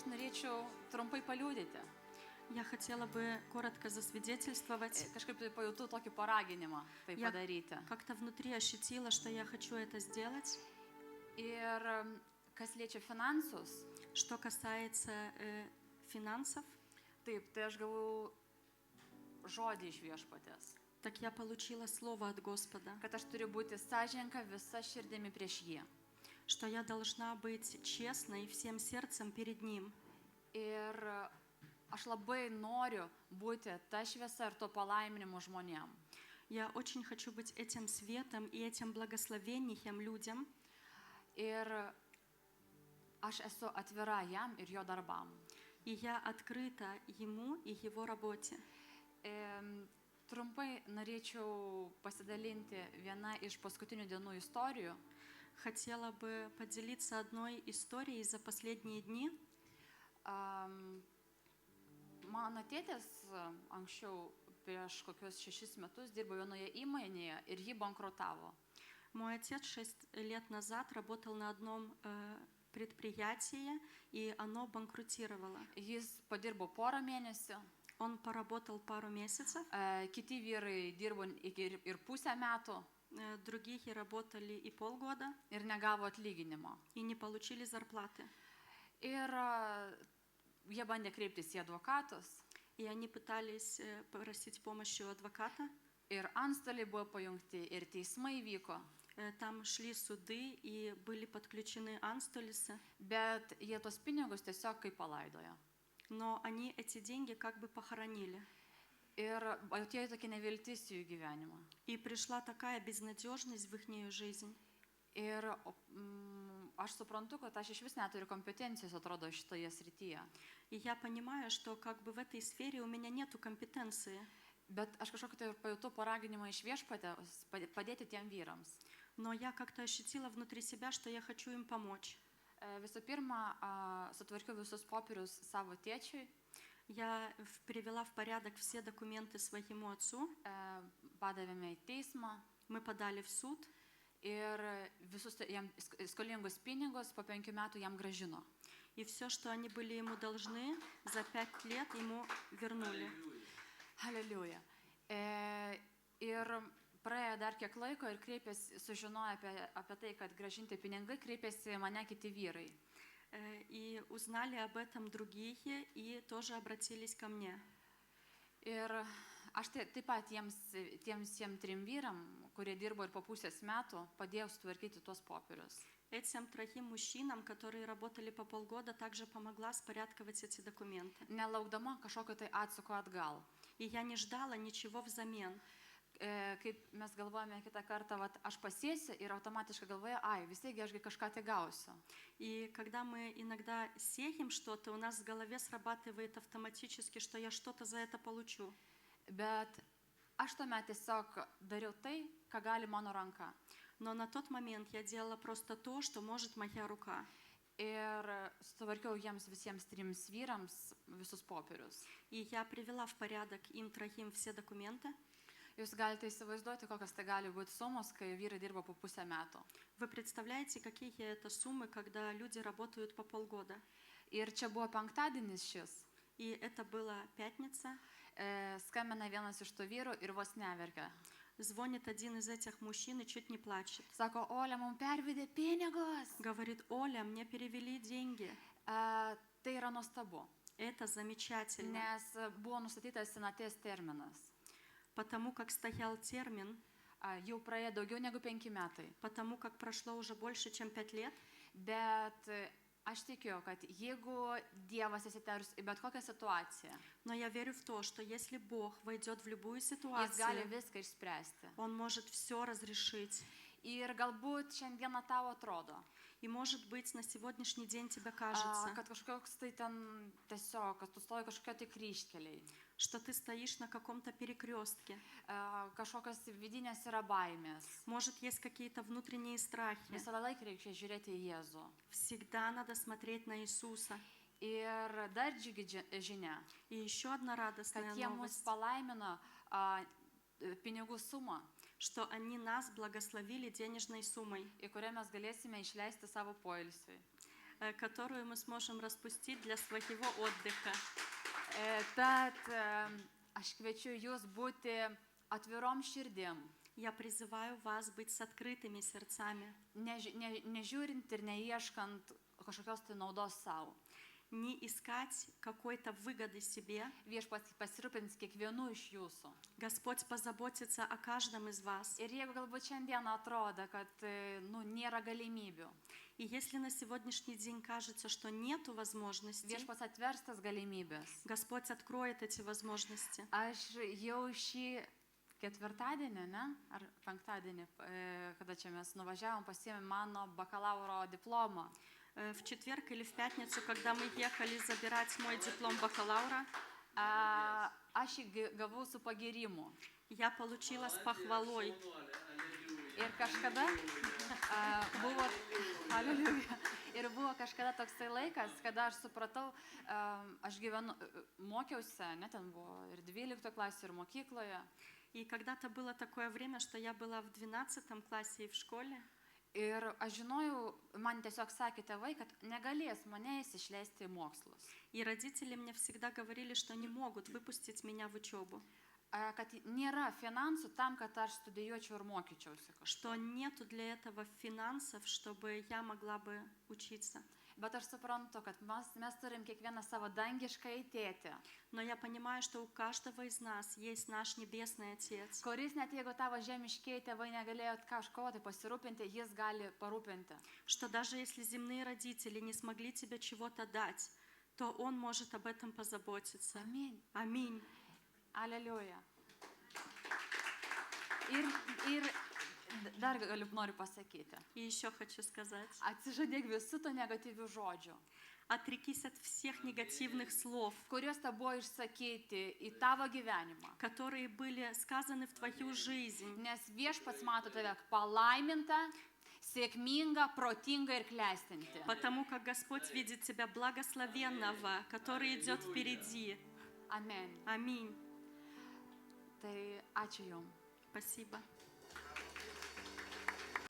aš norėčiau trumpai paliudyti. Я хотела бы коротко засвидетельствовать. Kažkaip tai pajutau tokį paraginimą tai Я padaryti. как-то внутри ощутила, что я хочу это сделать. Ir kas liečia finansus, Что касается финансов, taip, tai aš gavau žodį iš Viešpaties, так я получила слово от Господа, kad aš turiu būti sąžininga visa širdimi prieš jį. что я должна быть честной всем сердцем перед Ним. Ir aš labai noriu būti ta šviesa ir to palaiminimu žmonėm. Я очень хочу быть этим светом и этим благословением людям. Ir aš esu atvira jam ir jo darbam. И я открыта Ему и Его работе. Trumpai norėčiau pasidalinti vieną iš paskutinių dienų istorijų. Хотела бы поделиться одной историей за последние дни. Mano tėtis anksčiau prieš kokius 6 metus dirbo vienoje įmonėje ir ji bankrutavo. Мой отец 6 лет назад работал на одном предприятии, и оно банкротировало. Jis padirbo porą mėnesių. Он поработал пару месяцев. Kiti vyrai dirbo ir pusę metų. Другие работали и полгода. Ir negavo atlyginimo. И не получили зарплаты. Ir jie bandė kreiptis į advokatus. И они пытались просить помощи у адвоката. Ir antstoliai buvo pajungti, ir teismai vyko. Там шли суды, и были подключены анстолисы. Bet jie tos pinigus tiesiog kaip palaidojo. Но они эти деньги как бы похоронили. Ir atėjo tokia neviltis į jų gyvenimą. И пришла такая безнадежность в их жизнь. Ir aš suprantu, kad aš iš vis neturiu kompetencijos, atrodo, šitoje srityje. И я понимаю, что как бы в этой сфере у меня нету компетенции. Bet aš kažkokį tai pajutau paraginimą iš Viešpatės padėti tiem vyrams. Но я как-то ощутила внутри себя, что я хочу им помочь. Visų pirma, sutvarkiau visus popierius savo tėčiui. Я привела в порядок все документы своему отцу. Padavėme į teismą. Мы подали в суд. Ir visus jam skolingus pinigus po 5 metų jam gražino. И все, что они были ему должны, за 5 лет ему вернули. Haleliuja. Ir praėjo dar kiek laiko ir kreipėsi, sužinojo apie tai, kad gražinti pinigai, kreipėsi mane kiti vyrai. И узнали об этом другие, и тоже обратились ко мне. Ir aš taip pat tiem 3 vyram, kurie dirbo ir po pusės metų, padėjau sutvarkyti tuos popierius. Этим 3 мужчинам, которые работали по полгода, также помогла спорядковать эти документы. Nelaukdama kažkokio tai atsako atgal. И я не ждала ничего взамен. Kaip mes galvojame kitą kartą, aš pasėsiu ir automatiškai galvoju, vis tiek aš kažką tai gausiu. И когда мы иногда сеем что-то, у нас в голове срабатывает автоматически, что я что-то за это получу. Bet aš tuomet tiesiog dariau tai, ką gali mano ranka. Но на тот момент я делала просто то, что может моя рука. Ir sutvarkiau jiems visiems 3 vyrams visus popierius. И я привела в порядок им 3 все документы. Jūs galite įsivaizduoti, kokios tai gali būti sumos, kai vyrai dirba po pusę metų. Вы представляете, какие это суммы, когда люди работают по полгода? Ir čia buvo penktadienis šis. И это была пятница. Skambina vienas iš tų vyrų ir vos neverkia. Звонит один из этих мужчин и чуть не плачет. Sako, Olia, mums pervedė pinigus. Говорит, Оля, мне перевели деньги. Tai yra nuostabu. Это замечательно. Nes buvo nustatytas senaties terminas. Потому как стоял термин. Jau praėjo daugiau negu 5 metai. Потому как прошло уже больше, чем 5 лет. Bet aš tikiu, kad jeigu Dievas įsiterps į bet kokią situaciją, но я верю в то, что если Бог войдет в любую jis gali ситуацию, viską išspręsti. Он может все разрешить. Ir galbūt šiandieną tau atrodo, И может быть на сегодняшний день тебе кажется, kad kažkoks tai ten tiesiog, kad tu stoji kažkokie tai kryžkeliai, что ты стоишь на каком-то перекрестке. kažkokios vidinės yra baimės. Может, есть какие-то внутренние страхи. Visą laiką reikia žiūrėti į Jėzų. Всегда надо смотреть на Иисуса. Ir dar džiugi žinia, И еще одна радостная kad jie mus новость, palaimino pinigų sumą, что они нас благословили денежной суммой, į kurią mes galėsime išleisti savo poilsiui. которую мы сможем распустить для своего отдыха. Tad aš kviečiu jūs būti atvirom širdim, Я призываю вас быть с открытыми сердцами, nežiūrint ir neieškant kažkokios tai naudos savo. не искать какой-то выгоды себе. Viešpats pasirūpins kiekvienu iš jūsų. Господь позаботится о каждом из вас. Ir jeigu galbūt šiandien atrodo, kad nėra galimybių, И если на сегодняшний день кажется, что нету возможностей, viešpats atvers tas galimybės. Господь откроет эти возможности. Aš jau šį ketvirtadienį, ne? Ar penktadienį, kada čia mes nuvažiavom, pasiėmėm mano bakalauro diplomą. В четверг или в пятницу, когда мы ехали забирать мой диплом бакалавра, Aš jį gavau su pagirimu. я получила с похвалой. Ir kažkada buvo, aleliuja, ir buvo kažkada toksai laikas, kada aš supratau, aš mokiausi, ne, ten buvo ir 12 klasė, ir mokykloje. И когда-то было такое время, что я была в 12 классе и в школе. Ir aš žinojau, man tiesiog sakė tėvai, kad negalės mane išleisti į mokslus. И родители мне всегда говорили, что не могут выпустить меня в учебу. Kad nėra finansų tam, kad aš studijuočiau ir mokyčiausi. Что нету для этого финансов, чтобы я могла бы учиться. Bet aš suprantu, kad mes turim kiekvieną savo dangišką tėtį. Но я понимаю, что у каждого из нас есть наш Небесный Отец. Kuris net jeigu tavo žemiškiai tėvai negalėjo kažko tai pasirūpinti, jis gali parūpinti. Что даже если земные родители не смогли тебе чего-то дать, то Он может об этом позаботиться. Аминь. Аминь. Aleliuja. Ir dar noriu pasakyti. И еще хочу сказать. Atsižadėk visų to negatyvių žodžių. Отрекись от всех негативных слов, kuriuos tau buvo išsakyti į tavo gyvenimą. которые были сказаны в твою жизнь. Nes viešpats mato tave palaimintą, sėkmingą, protingą ir klestinti. Потому как Господь видит тебя благословенного, который идет впереди. Amen. Аминь. Tai ačiū Jums. Спасибо.